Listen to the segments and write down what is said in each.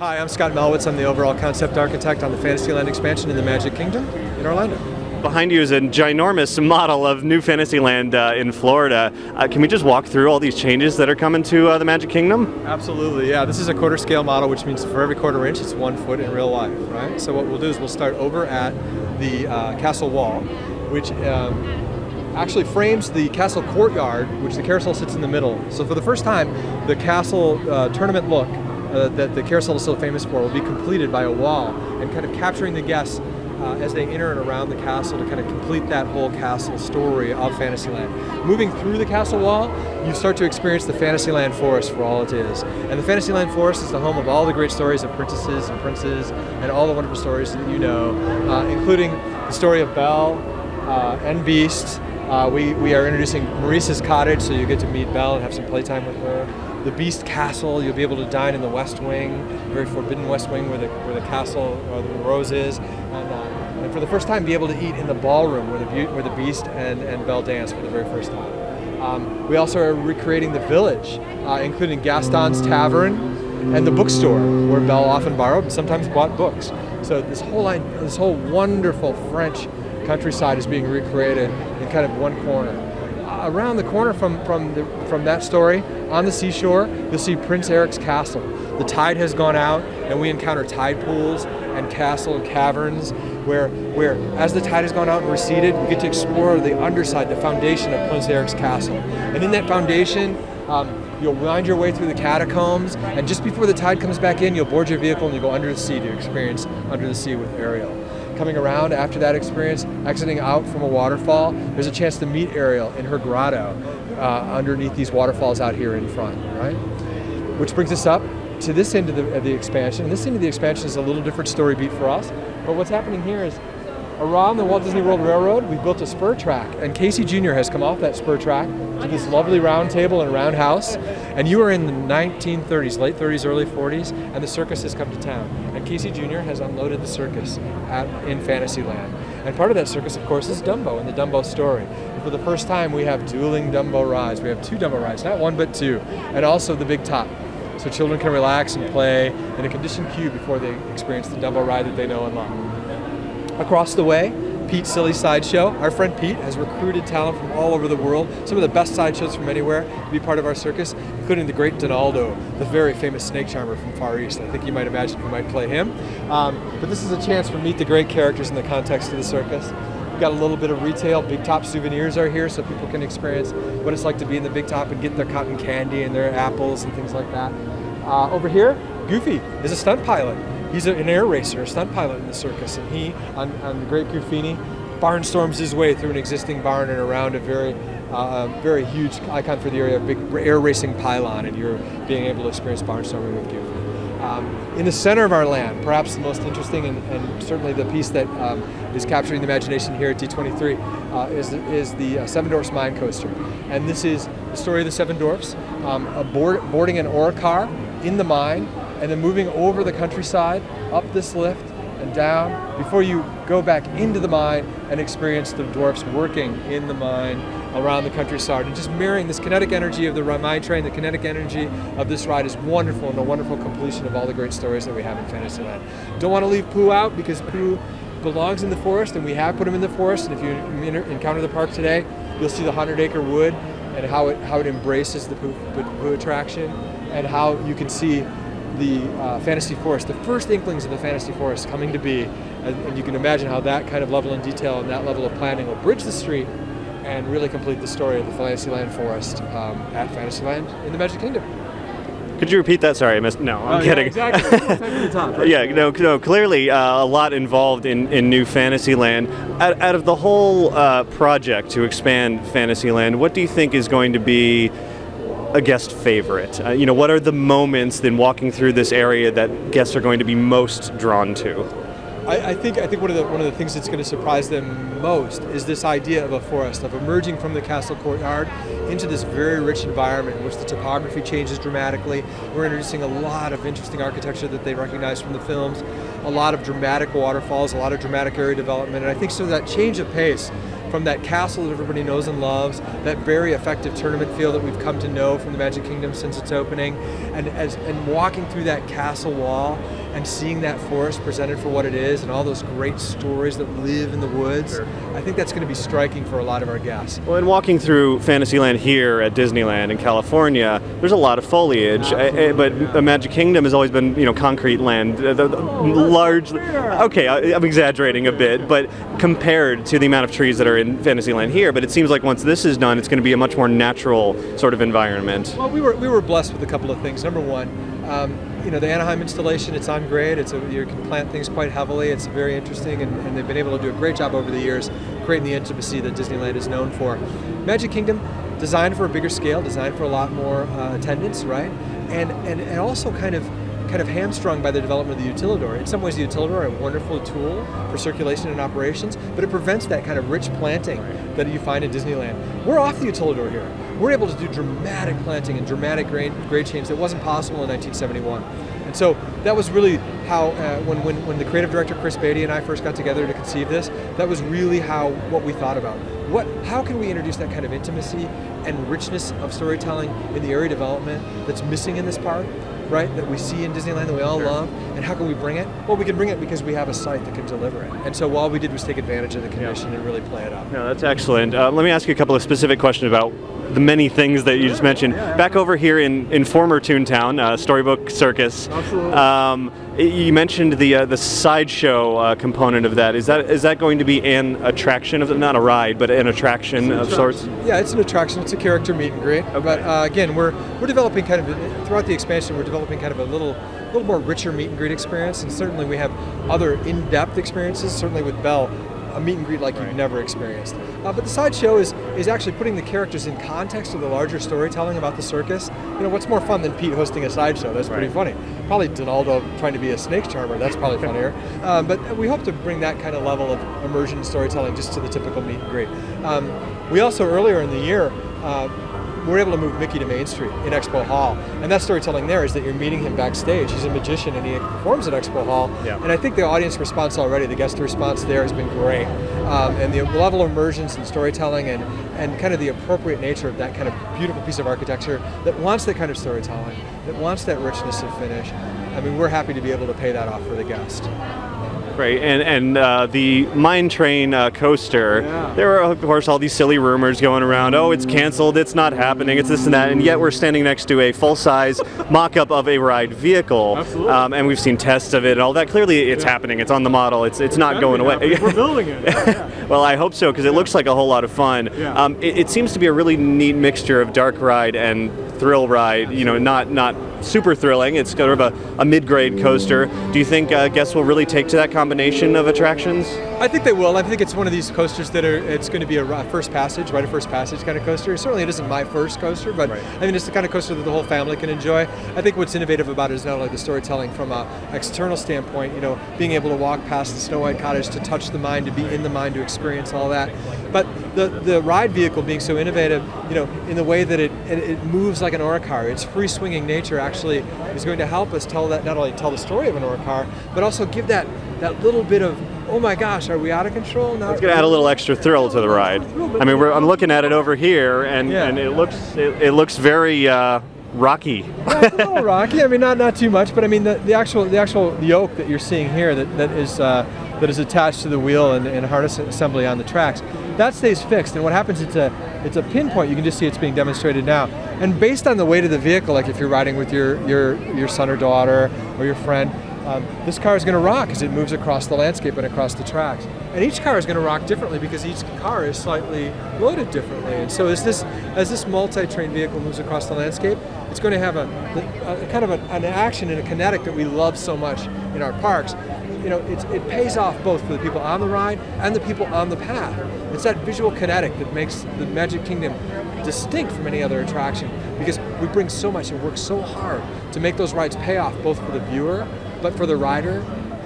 Hi, I'm Scott Mallwitz. I'm the overall concept architect on the Fantasyland expansion in the Magic Kingdom in Orlando. Behind you is a ginormous model of new Fantasyland in Florida. Can we just walk through all these changes that are coming to the Magic Kingdom? Absolutely, yeah. This is a quarter scale model, which means for every quarter inch, it's 1 foot in real life, right? So what we'll do is we'll start over at the castle wall, which actually frames the castle courtyard, which the carousel sits in the middle. So for the first time, the castle tournament look that the carousel is so famous for will be completed by a wall and kind of capturing the guests as they enter and around the castle to kind of complete that whole castle story of Fantasyland. Moving through the castle wall, you start to experience the Fantasyland forest for all it is. And the Fantasyland forest is the home of all the great stories of princesses and princes and all the wonderful stories that you know, including the story of Belle and Beast. We are introducing Maurice's cottage, so you get to meet Belle and have some playtime with her. The Beast Castle, you'll be able to dine in the West Wing, the very forbidden West Wing where the castle, or the rose is, and for the first time be able to eat in the ballroom where the Beast and Belle dance for the very first time. We also are recreating the village, including Gaston's Tavern and the bookstore where Belle often borrowed and sometimes bought books. So this whole wonderful French countryside is being recreated in kind of one corner. Around the corner from that story, on the seashore, you'll see Prince Eric's castle. The tide has gone out, and we encounter tide pools and castle caverns, where as the tide has gone out and receded, we get to explore the underside, the foundation of Prince Eric's castle. And in that foundation, you'll wind your way through the catacombs, and just before the tide comes back in, you'll board your vehicle and you go under the sea to experience Under the Sea with Ariel. Coming around after that experience, exiting out from a waterfall, there's a chance to meet Ariel in her grotto underneath these waterfalls out here in front, right? Which brings us up to this end of the expansion. And this end of the expansion is a little different story beat for us. But what's happening here is around the Walt Disney World Railroad, we've built a spur track. And Casey Jr. has come off that spur track to this lovely round table and roundhouse. And you are in the 1930s, late 30s, early 40s, and the circus has come to town. And Casey Jr. has unloaded the circus in Fantasyland. And part of that circus, of course, is Dumbo and the Dumbo story. And for the first time, we have dueling Dumbo rides. We have 2 Dumbo rides, not 1 but 2, and also the Big Top. So children can relax and play in a conditioned queue before they experience the Dumbo ride that they know and love. Across the way, Pete's Silly Sideshow. Our friend Pete has recruited talent from all over the world, some of the best sideshows from anywhere, to be part of our circus, including the great Donaldo, the very famous snake charmer from Far East. I think you might imagine who might play him. But this is a chance to meet the great characters in the context of the circus. We've got a little bit of retail. Big Top souvenirs are here so people can experience what it's like to be in the Big Top and get their cotton candy and their apples and things like that. Over here, Goofy is a stunt pilot. He's an air racer, a stunt pilot in the circus, and he, on the Great Goofini, barnstorms his way through an existing barn and around a very huge icon for the area, a big air racing pylon, and you're being able to experience barnstorming with Goofy. In the center of our land, perhaps the most interesting and certainly the piece that is capturing the imagination here at D23 is the Seven Dwarfs Mine Coaster. And this is the story of the Seven Dwarfs, boarding an ore car in the mine, and then moving over the countryside, up this lift, and down, before you go back into the mine and experience the dwarfs working in the mine around the countryside. And just mirroring this kinetic energy of the mine train, the kinetic energy of this ride is wonderful, and a wonderful completion of all the great stories that we have in Fantasyland. Don't want to leave Pooh out, because Pooh belongs in the forest, and we have put him in the forest, and if you encounter the park today, you'll see the 100-acre wood and how it embraces the Pooh attraction, and how you can see the fantasy forest, the first inklings of the fantasy forest coming to be, and you can imagine how that kind of level of detail and that level of planning will bridge the street and really complete the story of the Fantasyland forest at Fantasyland in the Magic Kingdom. Could you repeat that? Sorry, I missed. No, I'm kidding. Yeah, exactly. Top, right? Yeah, no, clearly a lot involved in new Fantasyland. Out of the whole project to expand Fantasyland, what do you think is going to be a guest favorite? What are the moments in walking through this area that guests are going to be most drawn to? I think one of the things that's going to surprise them most is this idea of a forest, of emerging from the castle courtyard into this very rich environment in which the topography changes dramatically. We're introducing a lot of interesting architecture that they recognize from the films, a lot of dramatic waterfalls, a lot of dramatic area development, and I think so that change of pace from that castle that everybody knows and loves, that very effective tournament feel that we've come to know from the Magic Kingdom since its opening, and walking through that castle wall and seeing that forest presented for what it is and all those great stories that live in the woods, I think that's going to be striking for a lot of our guests. Well, and walking through Fantasyland here at Disneyland in California, there's a lot of foliage, but the Magic Kingdom has always been, concrete land, largely. Okay, I'm exaggerating a bit, but compared to the amount of trees that are in Fantasyland here, but it seems like once this is done, it's going to be a much more natural sort of environment. Well, we were blessed with a couple of things. Number one, the Anaheim installation, it's on grade. You can plant things quite heavily. It's very interesting, and they've been able to do a great job over the years creating the intimacy that Disneyland is known for. Magic Kingdom, designed for a bigger scale, designed for a lot more attendance, right? And also kind of hamstrung by the development of the Utilidor. In some ways, the Utilidor are a wonderful tool for circulation and operations, but it prevents that kind of rich planting that you find in Disneyland. We're off the Utilidor here. We're able to do dramatic planting and dramatic grade change that wasn't possible in 1971. And so that was really how, when the creative director Chris Beatty and I first got together to conceive this, that was really what we thought about. How can we introduce that kind of intimacy and richness of storytelling in the area development that's missing in this park, right, that we see in Disneyland that we all love, and how can we bring it? Well, we can bring it because we have a site that can deliver it. And so all we did was take advantage of the condition and really play it up. No, that's excellent. Let me ask you a couple of specific questions about the many things that you just mentioned. Back over here in former Toontown, Storybook Circus. Absolutely. You mentioned the sideshow component of that. Is that going to be an attraction of not a ride, but an attraction of sorts? Yeah, it's an attraction. It's a character meet and greet. Okay. But again, we're developing kind of throughout the expansion. We're developing kind of a little more richer meet and greet experience, and certainly we have other in-depth experiences. Certainly with Belle, a meet and greet like you've never experienced. But the sideshow is actually putting the characters in context of the larger storytelling about the circus. What's more fun than Pete hosting a sideshow? That's pretty funny. Probably Donaldo trying to be a snake charmer. That's probably funnier. But we hope to bring that kind of level of immersion and storytelling just to the typical meet and greet. We also, earlier in the year, we're able to move Mickey to Main Street in Expo Hall. And that storytelling there is that you're meeting him backstage. He's a magician and he performs at Expo Hall. Yeah. And I think the audience response already, the guest response there has been great. And the level of immersions and storytelling and kind of the appropriate nature of that kind of beautiful piece of architecture that wants that kind of storytelling, that wants that richness of finish. I mean, we're happy to be able to pay that off for the guest. Great, and the Mine Train coaster, there are, of course, all these silly rumors going around. Oh, it's canceled, it's not happening, it's this and that, and yet we're standing next to a full-size mock-up of a ride vehicle. Absolutely. And we've seen tests of it and all that. Clearly, it's happening, it's on the model, it's not going away. We're building it. Well, I hope so, because it looks like a whole lot of fun. Yeah. It seems to be a really neat mixture of dark ride and thrill ride, not super thrilling. It's kind of a mid-grade coaster. Do you think guests will really take to that combination of attractions? I think they will. I think it's one of these coasters that it's going to be a rite of first passage kind of coaster. Certainly it isn't my first coaster, but I mean it's the kind of coaster that the whole family can enjoy. I think what's innovative about it is not only the storytelling from an external standpoint, being able to walk past the Snow White Cottage, to touch the mine, to be in the mine, to experience all that. But the ride vehicle being so innovative, in the way that it moves like an Aura car, its free-swinging nature actually is going to help us not only tell the story of an Aura car, but also give that little bit of, oh my gosh, are we out of control? It's going to add a little extra thrill to the ride. I mean, I'm looking at it over here, and it looks very rocky. Yeah, it's a little rocky. I mean, not too much, but I mean the actual yoke that you're seeing here that is attached to the wheel and harness assembly on the tracks, that stays fixed. And what happens? It's a pinpoint. You can just see it's being demonstrated now. And based on the weight of the vehicle, like if you're riding with your son or daughter or your friend, this car is going to rock as it moves across the landscape and across the tracks. And each car is going to rock differently because each car is slightly loaded differently. And so as this multi-train vehicle moves across the landscape, it's going to have a kind of an action and a kinetic that we love so much in our parks. It pays off both for the people on the ride and the people on the path. It's that visual kinetic that makes the Magic Kingdom distinct from any other attraction, because we bring so much and work so hard to make those rides pay off both for the viewer but for the rider,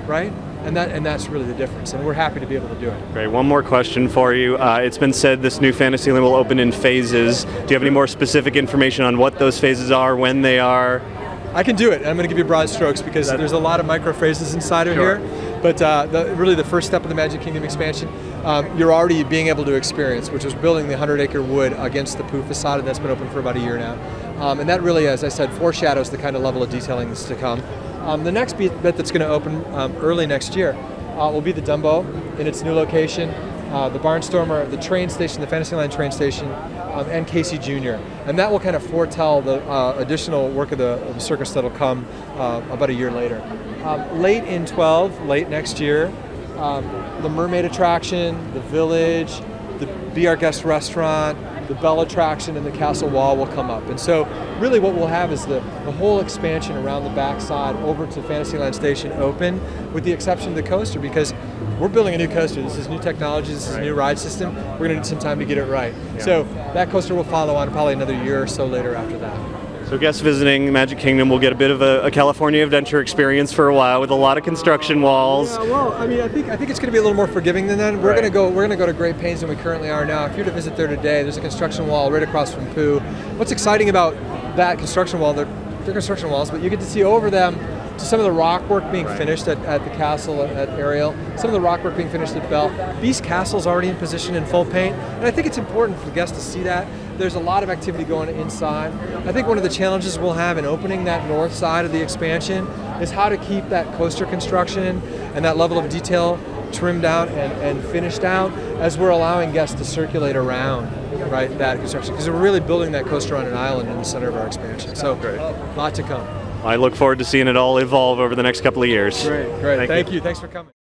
right? And that's really the difference, and we're happy to be able to do it. Great. One more question for you. It's been said this new Fantasyland will open in phases. Do you have any more specific information on what those phases are, when they are? I can do it. I'm going to give you broad strokes because there's a lot of micro phrases inside of here. But really the first step of the Magic Kingdom expansion, you're already being able to experience, which is building the 100-acre wood against the poop facade, and that's been open for about a year now. And that really, as I said, foreshadows the kind of level of detailing that's to come. The next bit that's going to open early next year will be the Dumbo in its new location, the Barnstormer, the train station, the Fantasyland train station, and Casey Jr. And that will kind of foretell the additional work of the circus that'll come about a year later. Late in 12, late next year, the Mermaid attraction, the Village, the Be Our Guest restaurant, the Bell attraction, and the Castle Wall will come up. And so really what we'll have is the whole expansion around the backside over to Fantasyland Station open, with the exception of the coaster, because we're building a new coaster. This is new technology, this is a new ride system. We're going to need some time to get it right. Yeah. So that coaster will follow on probably another year or so later after that. So guests visiting Magic Kingdom will get a bit of a California adventure experience for a while, with a lot of construction walls. Yeah, well, I mean, I think it's going to be a little more forgiving than that. We're going to go to great pains than we currently are now. If you were to visit there today, there's a construction wall right across from Pooh. What's exciting about that construction wall? They're construction walls, but you get to see over them to some of the rock work being finished at the castle at Ariel, some of the rock work being finished at Belle. Beast Castle's already in position in full paint, and I think it's important for the guests to see that. There's a lot of activity going inside. I think one of the challenges we'll have in opening that north side of the expansion is how to keep that coaster construction and that level of detail trimmed out and finished out as we're allowing guests to circulate around that construction, because we're really building that coaster on an island in the center of our expansion. So, a lot to come. I look forward to seeing it all evolve over the next couple of years. Great. Thank you. Thanks for coming.